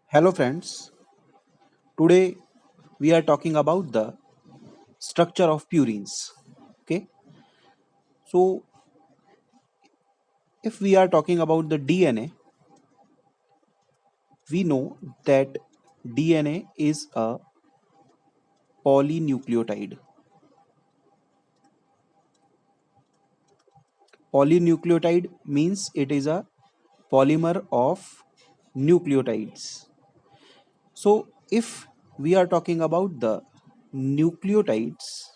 Hello friends, today we are talking about the structure of purines. Okay, so if we are talking about the DNA, we know that DNA is a polynucleotide. Polynucleotide means it is a polymer of nucleotides. So if we are talking about the nucleotides,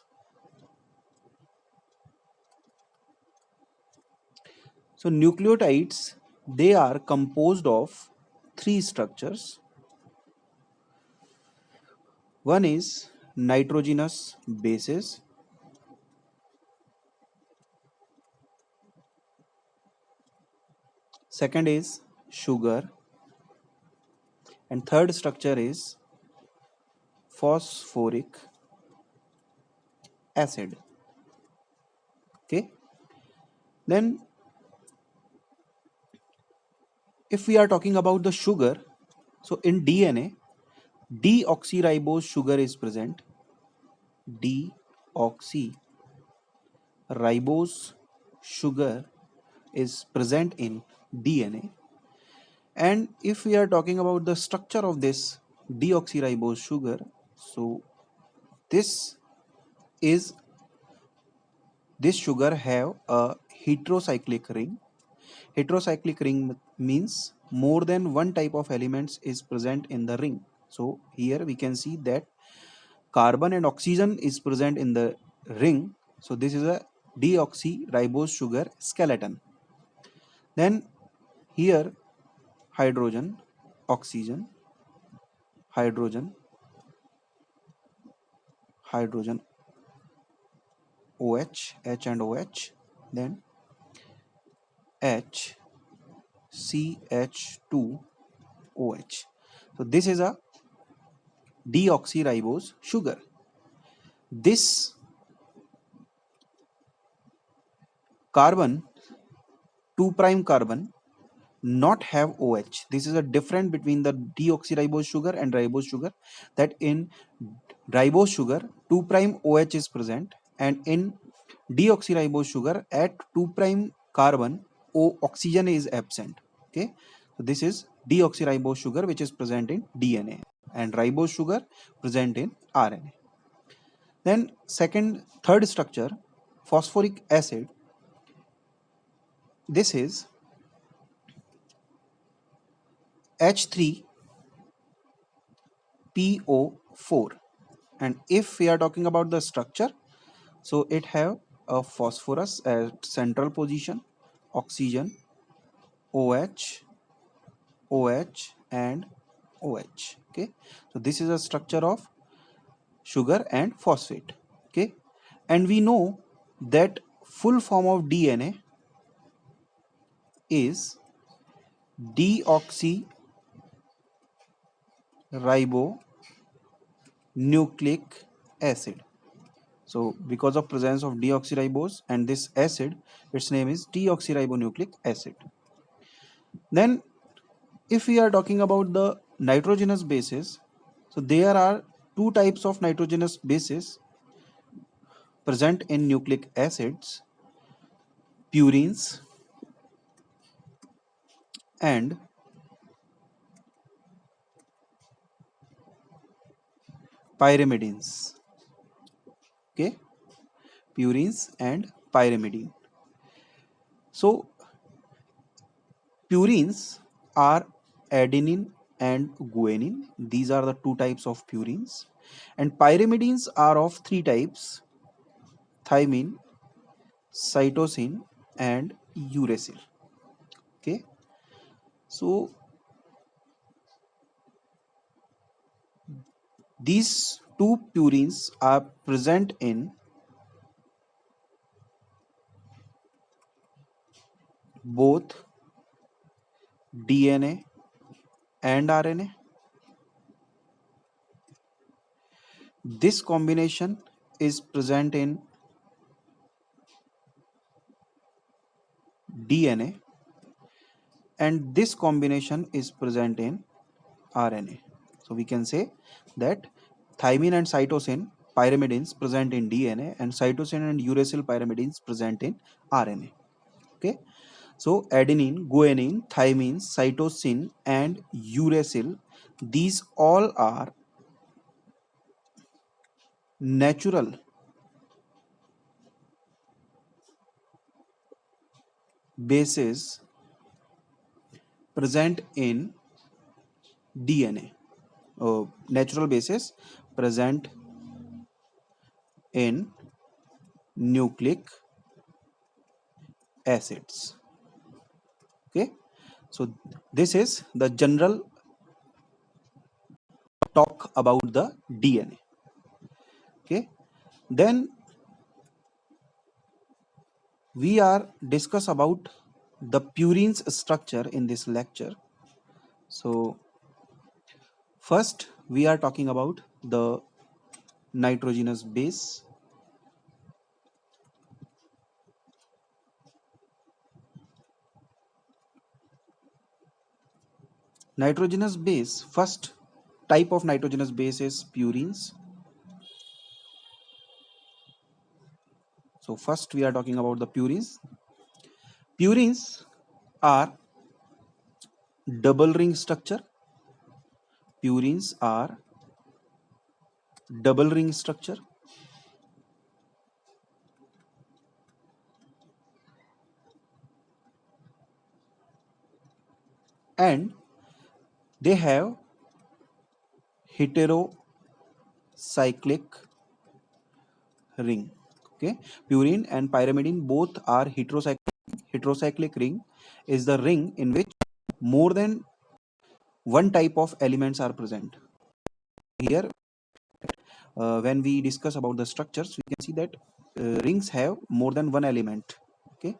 so nucleotides they are composed of three structures. One is nitrogenous bases, second is sugar, and third structure is phosphoric acid. Okay. Then if we are talking about the sugar, so in DNA, deoxyribose sugar is present. Deoxyribose sugar is present in DNA. And if we are talking about the structure of this deoxyribose sugar, so this is this sugar have a heterocyclic ring. Heterocyclic ring means more than one type of elements is present in the ring. So here we can see that carbon and oxygen is present in the ring. So this is a deoxyribose sugar skeleton. Then here hydrogen, oxygen, hydrogen, hydrogen, OH, H and OH, then H, CH2OH. So this is a deoxyribose sugar. This carbon, 2' carbon, not have OH. This is a difference between the deoxyribose sugar and ribose sugar, that in ribose sugar 2' OH is present, and in deoxyribose sugar at 2' carbon oxygen is absent. Okay, so this is deoxyribose sugar which is present in DNA, and ribose sugar present in RNA. Then third structure, phosphoric acid. This is H3PO4, and if we are talking about the structure, so it have a phosphorus at central position, oxygen, OH, OH and OH. Okay, so this is a structure of sugar and phosphate. Okay, and we know that full form of DNA is deoxyribonucleic acid. So because of presence of deoxyribose and this acid, its name is deoxyribonucleic acid. Then if we are talking about the nitrogenous bases, so there are two types of nitrogenous bases present in nucleic acids, purines and pyrimidines. Okay, purines and pyrimidine. So purines are adenine and guanine. These are the two types of purines. And pyrimidines are of three types: thymine, cytosine, and uracil. Okay, so these two purines are present in both DNA and RNA. This combination is present in DNA, and this combination is present in RNA. So we can say that thymine and cytosine pyrimidines present in DNA and cytosine and uracil pyrimidines present in RNA. Okay. So adenine, guanine, thymine, cytosine and uracil, these all are natural bases present in DNA. Natural bases present in nucleic acids. Okay. So this is the general talk about the DNA. Okay. Then we are discuss about the purine's structure in this lecture. So first we are talking about the nitrogenous base. Nitrogenous base, first type of nitrogenous base is purines. So first we are talking about the purines. Purines are double ring structure. Purines are double ring structure and they have heterocyclic ring. Okay, purine and pyrimidine both are heterocyclic. Heterocyclic ring is the ring in which more than one type of elements are present. Here when we discuss about the structures, we can see that rings have more than one element. Okay,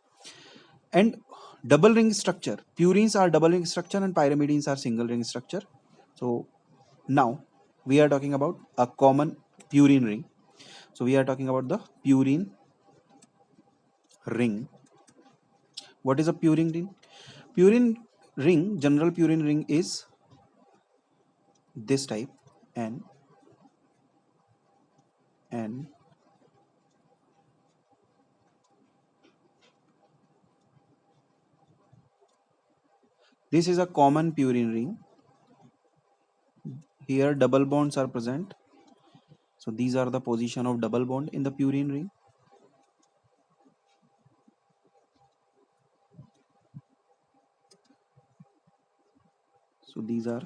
and double ring structure, purines are double ring structure and pyrimidines are single ring structure. So now we are talking about a common purine ring. So we are talking about the purine ring. What is a purine ring? Purine ring, general purine ring is this type, and this is a common purine ring. Here double bonds are present. So these are the position of double bond in the purine ring. So these are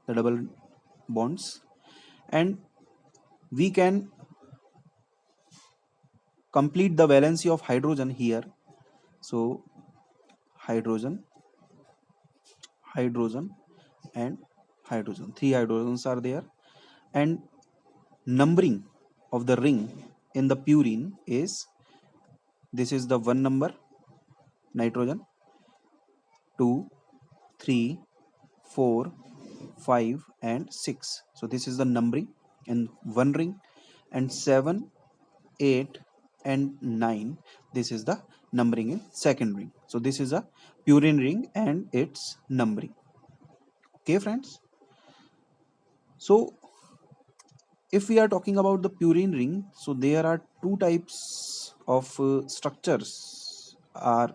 the double bonds, and we can complete the valency of hydrogen here. So hydrogen, hydrogen and hydrogen, three hydrogens are there, and numbering of the ring in the purine is, this is the one number nitrogen, 2, 3, 4, 5 and 6. So this is the numbering in one ring, and 7, 8 and 9, this is the numbering in second ring. So this is a purine ring and its numbering. Okay friends, so if we are talking about the purine ring, so there are two types of structures are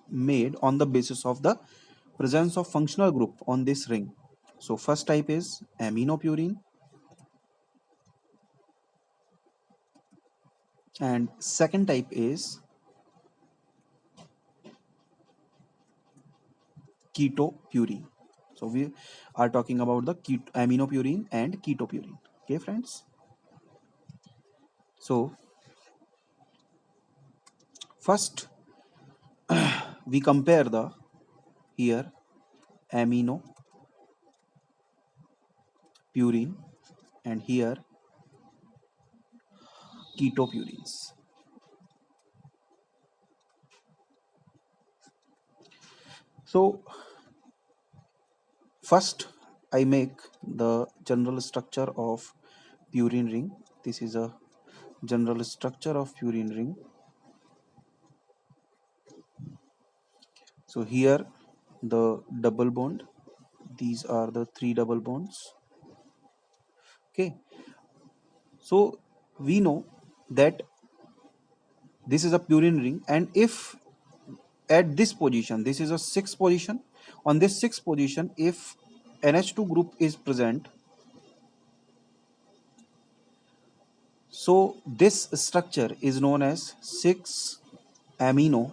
made on the basis of the presence of functional group on this ring. So first type is aminopurine and second type is ketopurine. So we are talking about the aminopurine and ketopurine. Okay friends, so first we compare the here aminopurine and here ketopurines. So first I make the general structure of purine ring. This is a general structure of purine ring. So here the double bond, these are the three double bonds. Okay, so we know that this is a purine ring, and if at this position, this is a sixth position, on this sixth position if NH2 group is present, so this structure is known as 6 amino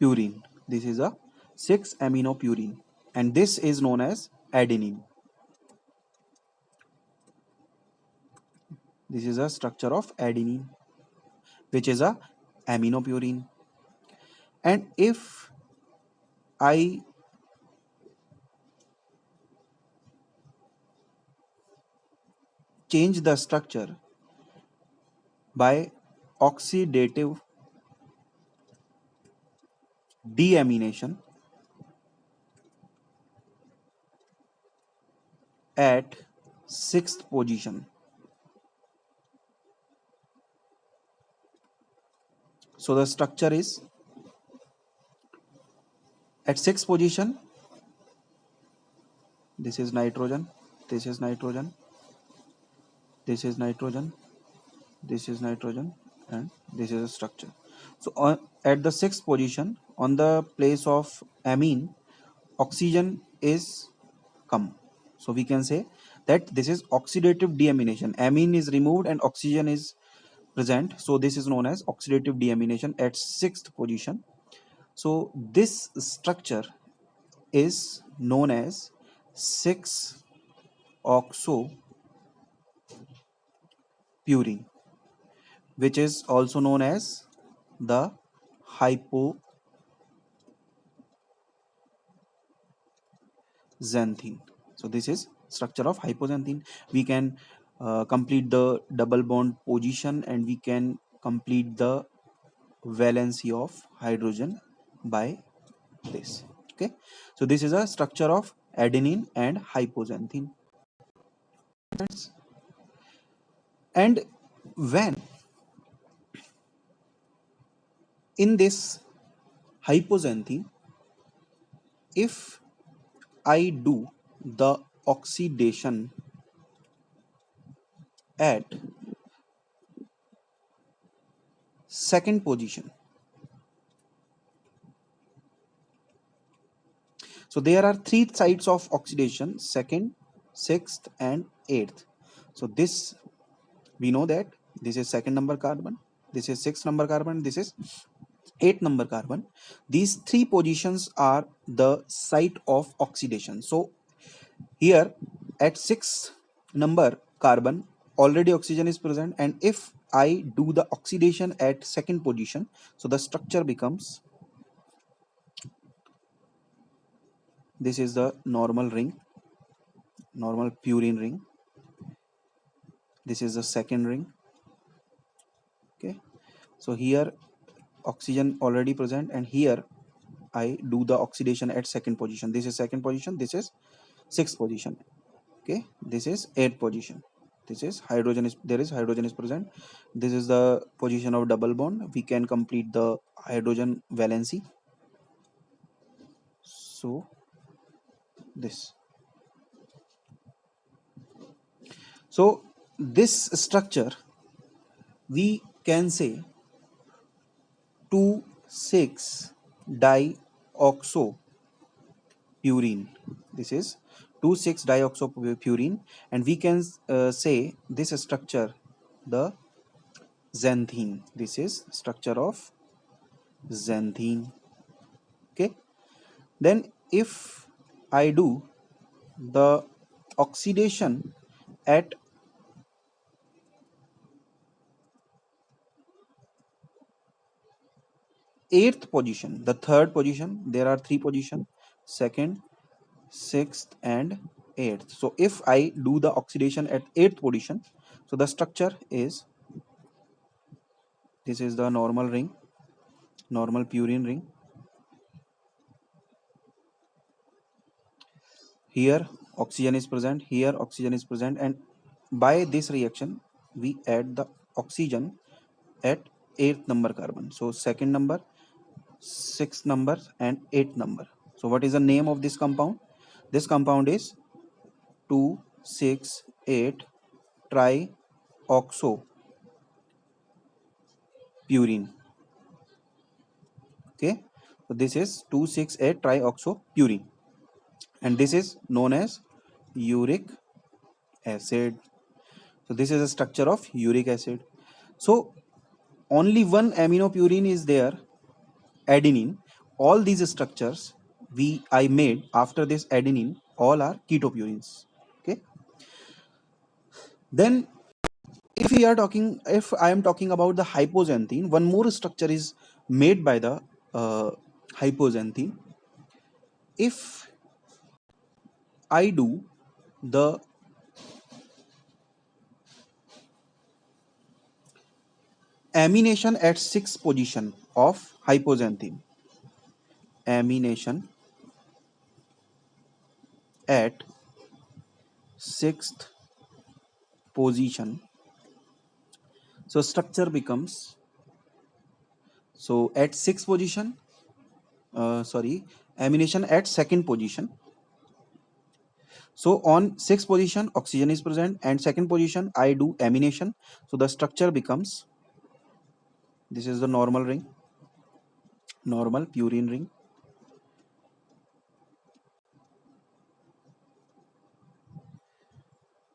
purine. This is a 6 amino purine, and this is known as adenine. This is a structure of adenine, which is a amino purine. And if I change the structure by oxidative deamination at sixth position, so the structure is at sixth position. This is nitrogen, this is nitrogen, this is nitrogen, this is nitrogen, and this is a structure. So at the sixth position, on the place of amine, oxygen is come. So we can say that this is oxidative deamination. Amine is removed and oxygen is present. So this is known as oxidative deamination at sixth position. So this structure is known as 6-oxo purine, which is also known as the hypoxanthine. So this is structure of hypoxanthine. We can complete the double bond position, and we can complete the valency of hydrogen by this. Okay, so this is a structure of adenine and hypoxanthine. And when in this hypoxanthine, if I do the oxidation at second position, so there are three sites of oxidation: second, sixth, and eighth. So this, we know that this is second number carbon, this is sixth number carbon, this is eighth number carbon. These three positions are the site of oxidation. So here at sixth number carbon already oxygen is present, and if I do the oxidation at second position, so the structure becomes, this is the normal ring, normal purine ring, this is the second ring. Okay, so here oxygen already present, and here I do the oxidation at second position. This is second position, this is sixth position. Okay, this is eighth position, this is hydrogen is, there is hydrogen is present. This is the position of double bond. We can complete the hydrogen valency. So this, so this structure we can say 2,6 dioxopurine. This is 2,6 dioxopurine, and we can say this structure the xanthine. This is structure of xanthine. Okay, then if I do the oxidation at eighth position, the third position, there are three positions: second, sixth, and eighth. So if I do the oxidation at eighth position, so the structure is, this is the normal ring, normal purine ring. Here oxygen is present, here oxygen is present, and by this reaction we add the oxygen at eighth number carbon. So second number, 6th number and 8th number. So what is the name of this compound? This compound is 2,6,8 trioxopurine. Okay, so this is 2,6,8 trioxopurine, and this is known as uric acid. So this is a structure of uric acid. So only one aminopurine is there, adenine. All these structures I made after this adenine, all are ketopurines. Okay. Then if I am talking about the hypoxanthine, one more structure is made by the hypoxanthine. If I do the amination at 6th position of hypoxanthine, amination at 6th position, so structure becomes, so at 6th position, amination at 2nd position. So on 6th position oxygen is present, and 2nd position I do amination, so the structure becomes, this is the normal ring, normal purine ring.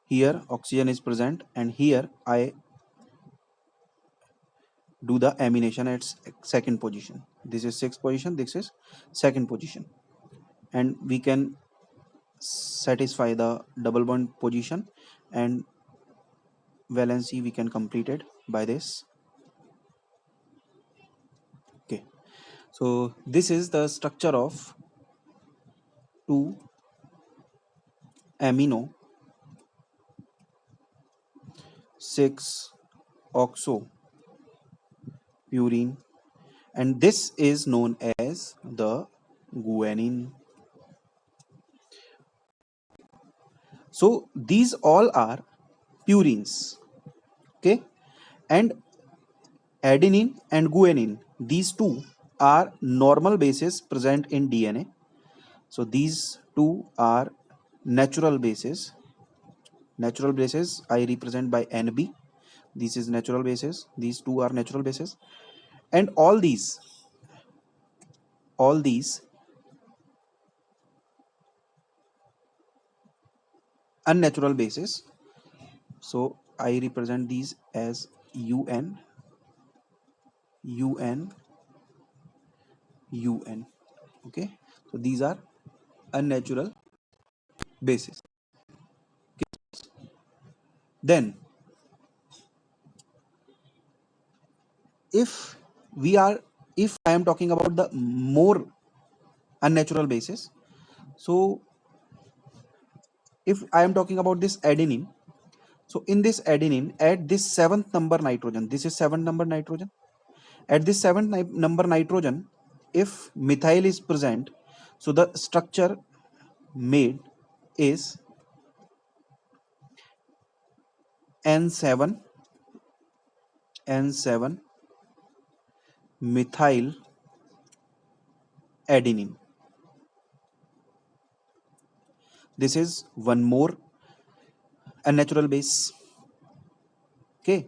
Here oxygen is present, and here I do the amination at 2nd position. This is 6th position, this is 2nd position, and we can satisfy the double bond position, and valency we can complete it by this. Okay, so this is the structure of 2 amino 6 oxo purine, and this is known as the guanine. So these all are purines. Okay, and adenine and guanine, these two are normal bases present in DNA. So these two are natural bases. Natural bases I represent by NB. This is natural bases. These two are natural bases, and all these unnatural bases. So I represent these as UN, UN, UN. Okay, so these are unnatural bases. Then if I am talking about the more unnatural bases, so if I am talking about this adenine, so in this adenine, at this 7th number nitrogen, this is 7th number nitrogen, at this 7th number nitrogen, if methyl is present, so the structure made is N7 methyl adenine. This is one more unnatural base. Okay,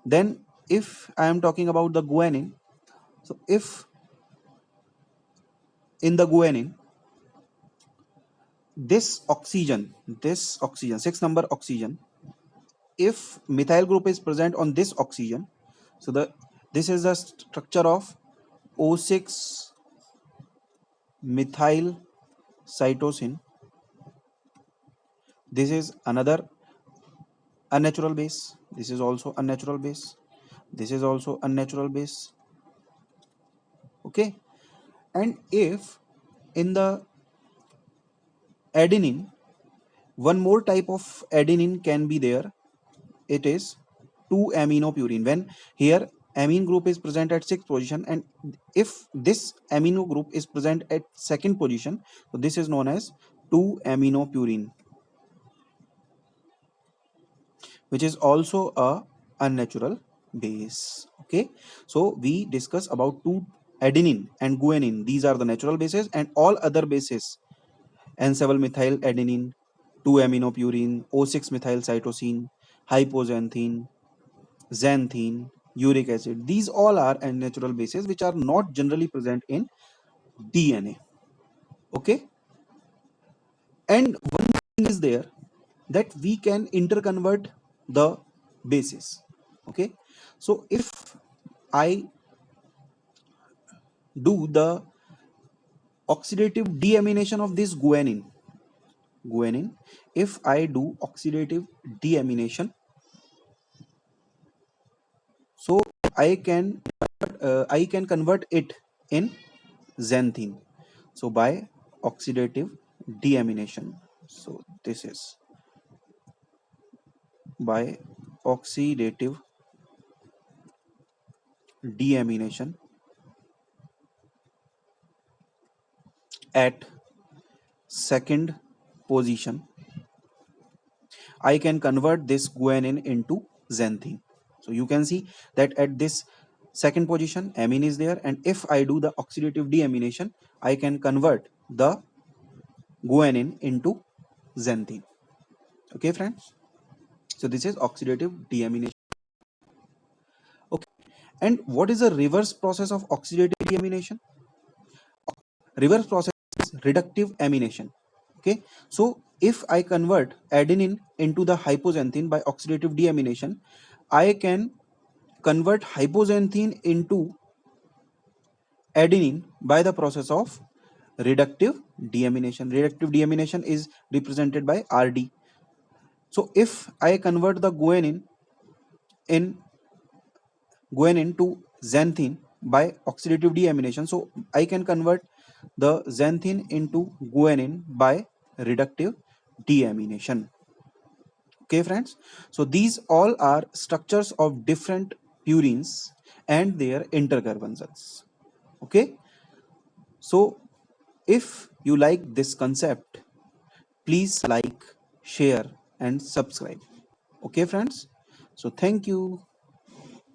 then if I am talking about the guanine, so if in the guanine this oxygen 6th number oxygen, if methyl group is present on this oxygen, so this is the structure of O6 methyl cytosine. This is another unnatural base. This is also unnatural base. This is also unnatural base. Okay, and if in the adenine, one more type of adenine can be there, it is 2-aminopurine. When here amine group is present at 6th position, and if this amino group is present at 2nd position, so this is known as 2-aminopurine, which is also a unnatural base. Okay, so we discuss about two adenine and guanine, these are the natural bases, and all other bases, N7-methyl adenine, 2-aminopurine, O6-methyl cytosine, hypoxanthine, xanthine, uric acid, these all are natural bases which are not generally present in DNA. Okay, and one thing is there that we can interconvert the bases. Okay, so if I do the oxidative deamination of this guanine, if I do oxidative deamination, so I can convert it in xanthine, so by oxidative deamination. So this is by oxidative deamination at second position, I can convert this guanine into xanthine. So you can see that at this second position amine is there, and if I do the oxidative deamination, I can convert the guanine into xanthine. Okay friends, so this is oxidative deamination. Okay, and what is the reverse process of oxidative deamination? Reverse process is reductive amination. Okay, so if I convert adenine into the hypoxanthine by oxidative deamination, I can convert hypoxanthine into adenine by the process of reductive deamination. Reductive deamination is represented by RD. So if I convert the in guanine to xanthine by oxidative deamination, so I can convert the xanthine into guanine by reductive deamination. Okay friends, so these all are structures of different purines and their interconversions. Okay, so if you like this concept, please like, share and subscribe. Okay friends, so thank you.